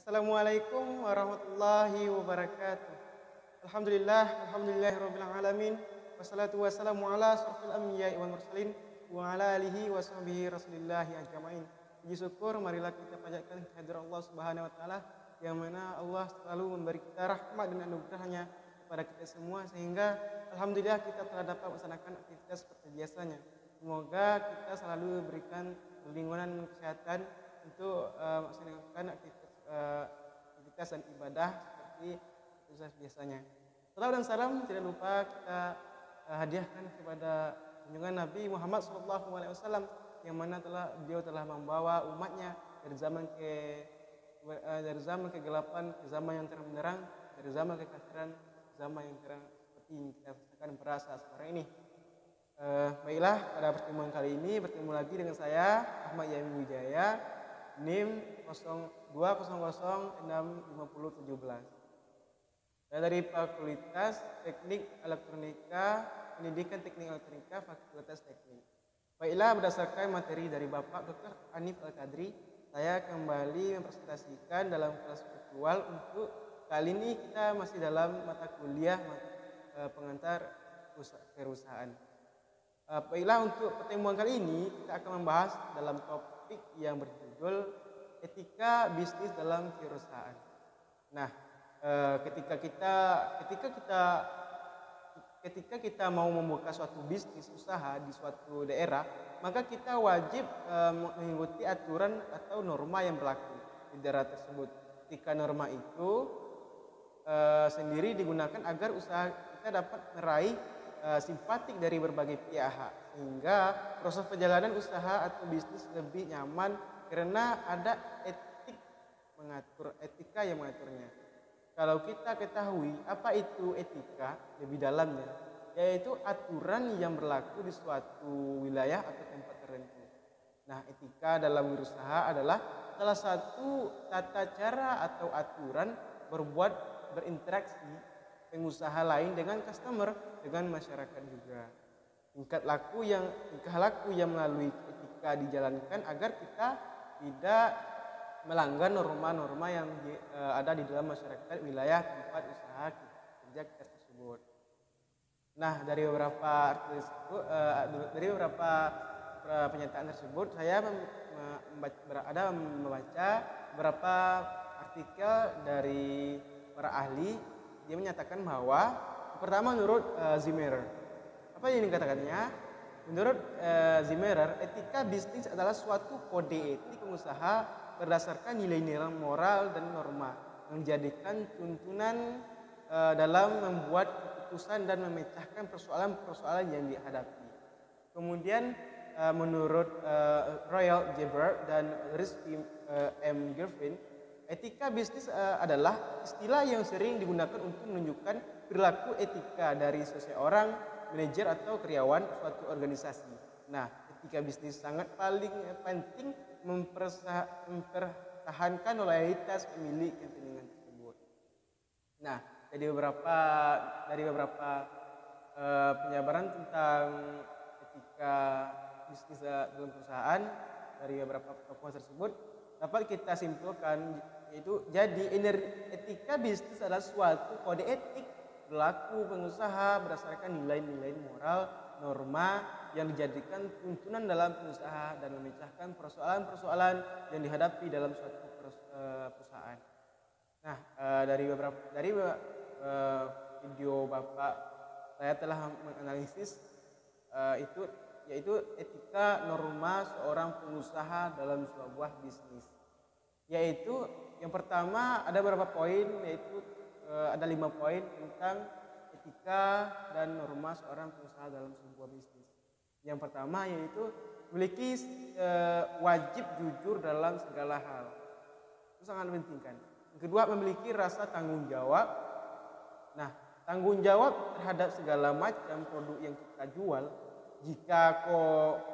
Assalamualaikum warahmatullahi wabarakatuh. Alhamdulillahirabbil alamin. Wassalatu wassalamu ala asrofil anbiya'i wal mursalin wa ala alihi wa sahbihi rasulillahi ajmain. Puji syukur marilah kita panjatkan kehadirat Allah Subhanahu wa taala yang mana Allah selalu memberi kita rahmat dan anugerahnya kepada kita semua sehingga alhamdulillah kita telah dapat melaksanakan aktivitas seperti biasanya. Semoga kita selalu berikan perlindungan kesehatan untuk melaksanakan aktivitas dan ibadah seperti biasanya. Salam dan salam tidak lupa kita hadiahkan kepada junjungan Nabi Muhammad SAW yang mana beliau telah membawa umatnya dari zaman kegelapan ke zaman yang terang benderang, dari zaman kekafiran ke zaman yang terang seperti yang kita rasakan berasa sekarang ini. Baiklah, pada pertemuan kali ini bertemu lagi dengan saya Ahmad Yamin Wijaya, NIM 0200650017. Saya dari Fakultas Teknik Elektronika, Pendidikan Teknik Elektronika, Fakultas Teknik. Baiklah, berdasarkan materi dari Bapak Dr. Hanif Al-Qadri, saya kembali mempresentasikan dalam kelas virtual untuk kali ini kita masih dalam mata kuliah pengantar perusahaan. Baiklah, untuk pertemuan kali ini kita akan membahas dalam topik yang berjudul etika bisnis dalam perusahaan. Nah, ketika kita mau membuka suatu bisnis usaha di suatu daerah, maka kita wajib mengikuti aturan atau norma yang berlaku di daerah tersebut. Ketika norma itu sendiri digunakan agar usaha kita dapat meraih simpatik dari berbagai pihak, sehingga proses perjalanan usaha atau bisnis lebih nyaman karena ada etika yang mengaturnya. Kalau kita ketahui apa itu etika lebih dalamnya, yaitu aturan yang berlaku di suatu wilayah atau tempat tertentu. Nah, etika dalam berusaha adalah salah satu tata cara atau aturan berinteraksi pengusaha lain dengan customer, dengan masyarakat juga. Tingkah laku yang melalui etika dijalankan agar kita tidak melanggar norma-norma yang ada di dalam masyarakat wilayah tempat usaha kerja kita tersebut. Nah, dari beberapa pernyataan tersebut saya membaca beberapa artikel dari para ahli. Dia menyatakan bahwa pertama menurut Zimmerer, apa yang dikatakannya? Menurut Zimmerer, etika bisnis adalah suatu kode etik pengusaha berdasarkan nilai-nilai moral dan norma yang menjadikan tuntunan dalam membuat keputusan dan memecahkan persoalan-persoalan yang dihadapi. Kemudian menurut Royal Jaber dan Rizky M. Griffin, etika bisnis adalah istilah yang sering digunakan untuk menunjukkan perilaku etika dari seseorang, manajer atau karyawan suatu organisasi. Nah, etika bisnis sangat paling penting mempertahankan loyalitas pemilik kepentingan tersebut. Nah, dari beberapa penjabaran tentang etika bisnis dalam perusahaan dari beberapa tokoh tersebut dapat kita simpulkan, yaitu jadi etika bisnis adalah suatu kode etik berlaku pengusaha berdasarkan nilai-nilai moral, norma yang dijadikan tuntunan dalam pengusaha dan memecahkan persoalan-persoalan yang dihadapi dalam suatu perusahaan. Nah, dari video Bapak saya telah menganalisis yaitu etika norma seorang pengusaha dalam sebuah bisnis. Yaitu yang pertama ada beberapa poin, yaitu ada 5 poin tentang etika dan norma seorang pengusaha dalam sebuah bisnis. Yang pertama yaitu memiliki wajib jujur dalam segala hal. Itu sangat penting kan. Yang kedua, memiliki rasa tanggung jawab. Nah, tanggung jawab terhadap segala macam produk yang kita jual. Jika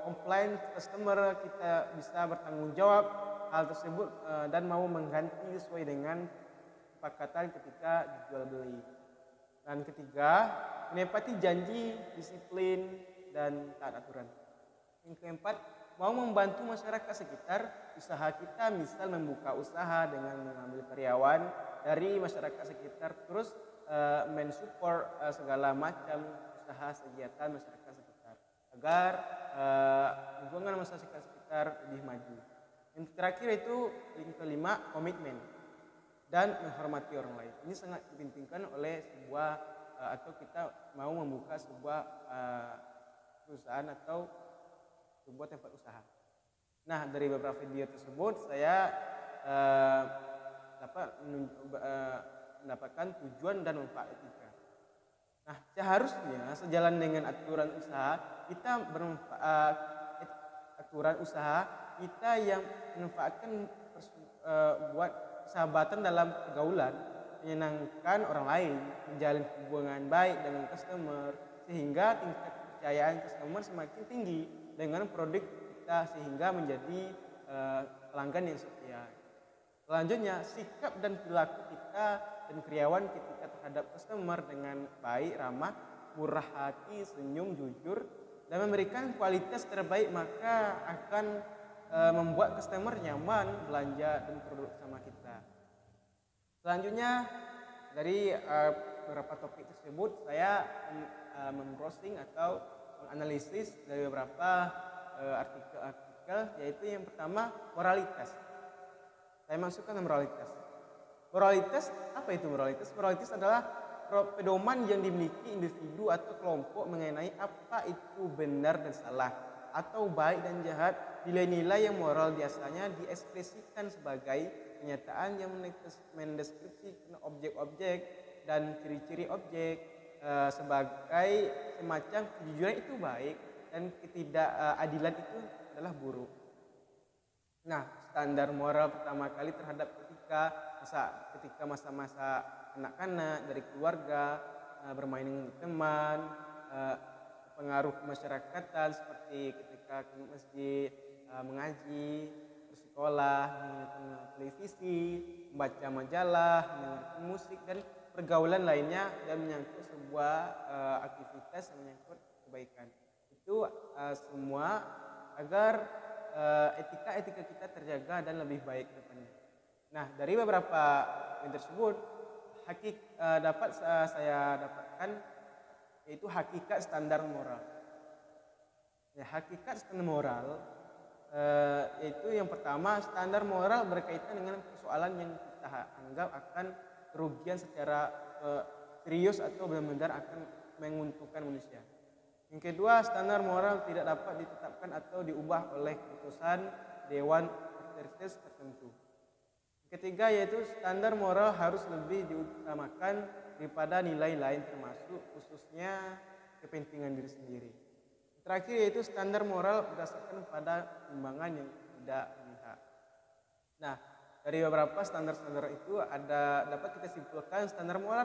komplain customer, kita bisa bertanggung jawab hal tersebut dan mau mengganti sesuai dengan kesepakatan ketika dijual beli. Dan ketiga, menepati janji, disiplin, dan taat aturan. Yang keempat, mau membantu masyarakat sekitar usaha kita misal membuka usaha dengan mengambil karyawan dari masyarakat sekitar, terus mensupport segala macam usaha kegiatan masyarakat sekitar agar lingkungan masyarakat sekitar lebih maju. Yang terakhir itu yang kelima, komitmen dan menghormati orang lain. Ini sangat dipentingkan oleh sebuah atau kita mau membuka sebuah perusahaan atau sebuah tempat usaha. Nah, dari beberapa video tersebut saya dapat mendapatkan tujuan dan manfaat etika. Nah, seharusnya sejalan dengan aturan usaha kita aturan usaha kita yang memanfaatkan buat persahabatan dalam pergaulan, menyenangkan orang lain, menjalin hubungan baik dengan customer sehingga tingkat kepercayaan customer semakin tinggi dengan produk kita sehingga menjadi pelanggan yang setia. Selanjutnya, sikap dan perilaku kita dan karyawan ketika terhadap customer dengan baik, ramah, murah hati, senyum, jujur, dan memberikan kualitas terbaik, maka akan membuat customer nyaman belanja dan produk sama kita. Selanjutnya, dari beberapa topik tersebut saya membrowsing atau menganalisis dari beberapa artikel-artikel, yaitu yang pertama, moralitas. Saya masukkan moralitas. Moralitas, apa itu moralitas? Moralitas adalah pedoman yang dimiliki individu atau kelompok mengenai apa itu benar dan salah, atau baik dan jahat. Nilai-nilai yang moral biasanya diekspresikan sebagai kenyataan yang mendeskripsikan objek-objek dan ciri-ciri objek sebagai semacam kejujuran itu baik dan ketidakadilan itu adalah buruk. Nah, standar moral pertama kali terhadap ketika masa-masa anak-anak dari keluarga, bermain dengan teman, pengaruh kemasyarakatan seperti ketika ke masjid, mengaji, bersekolah, menonton televisi, membaca majalah, mendengarkan musik dan pergaulan lainnya dan menyangkut sebuah aktivitas yang menyangkut kebaikan. Itu semua agar etika kita terjaga dan lebih baik ke depannya. Nah, dari beberapa poin tersebut dapat saya dapatkan yaitu hakikat standar moral. Ya, hakikat standar moral yaitu yang pertama, standar moral berkaitan dengan persoalan yang kita anggap akan kerugian secara serius atau benar-benar akan menguntungkan manusia. Yang kedua, standar moral tidak dapat ditetapkan atau diubah oleh keputusan dewan otoritas tertentu. Yang ketiga, yaitu standar moral harus lebih diutamakan daripada nilai lain termasuk khususnya kepentingan diri sendiri. Yang terakhir, yaitu standar moral berdasarkan pada pertimbangan yang tidak memihak. Nah, dari beberapa standar-standar itu dapat kita simpulkan standar moral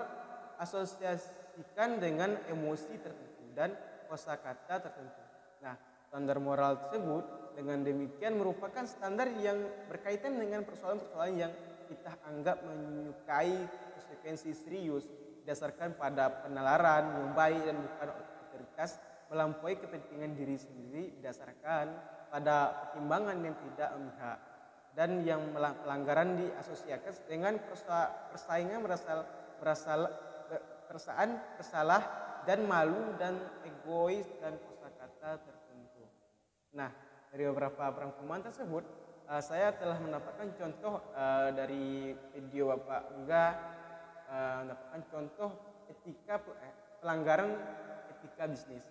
asosiasikan dengan emosi tertentu dan kosakata tertentu. Nah, standar moral tersebut dengan demikian merupakan standar yang berkaitan dengan persoalan-persoalan yang kita anggap menyukai konsekuensi serius berdasarkan pada penalaran yang baik dan bukan otoritas melampaui kepentingan diri sendiri berdasarkan pada pertimbangan yang tidak memihak dan yang pelanggaran diasosiasikan dengan persaingan perasaan bersalah dan malu dan egois dan kosakata tertentu. Nah, dari beberapa perangkuman tersebut saya telah mendapatkan contoh dari video Bapak juga mendapatkan contoh pelanggaran etika bisnis.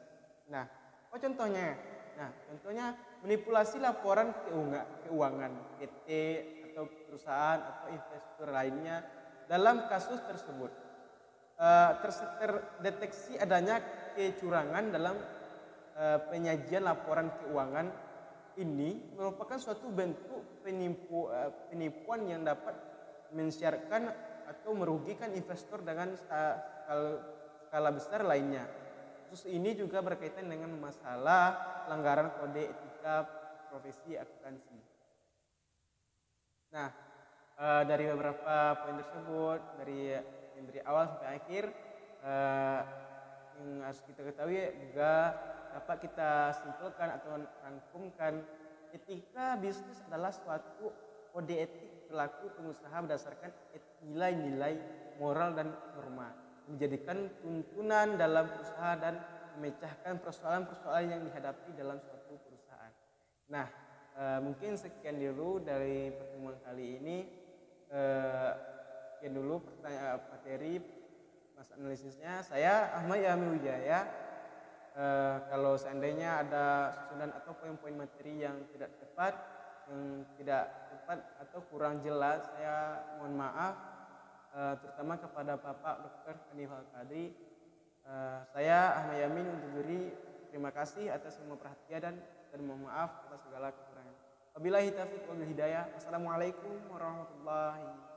Nah, apa contohnya? Nah, contohnya manipulasi laporan keuangan PT atau perusahaan atau investor lainnya dalam kasus tersebut. Terdeteksi adanya kecurangan dalam penyajian laporan keuangan. Ini merupakan suatu bentuk penipuan yang dapat mensyaratkan atau merugikan investor dengan skala besar lainnya. Kasus ini juga berkaitan dengan masalah pelanggaran kode etika profesi akuntansi. Nah, dari beberapa poin tersebut, dari awal sampai akhir, yang harus kita ketahui juga dapat kita simpulkan atau rangkumkan etika bisnis adalah suatu kode etik perilaku pengusaha berdasarkan nilai-nilai moral dan norma, menjadikan tuntunan dalam usaha dan memecahkan persoalan-persoalan yang dihadapi dalam suatu perusahaan. Nah, mungkin sekian dulu dari pertemuan kali ini. Sekian dulu pertanyaan materi masa analisisnya. Saya Ahmad Yami Wijaya. Kalau seandainya ada susunan atau poin-poin materi yang tidak tepat atau kurang jelas, saya mohon maaf, terutama kepada Bapak Dr. Hanif Al-Qadri. Saya Ahmad Yamin undur diri. Terima kasih atas semua perhatian dan mohon maaf atas segala kekurangan. Wabillahi taufiq wal hidayah. Wassalamualaikum warahmatullahi wabarakatuh.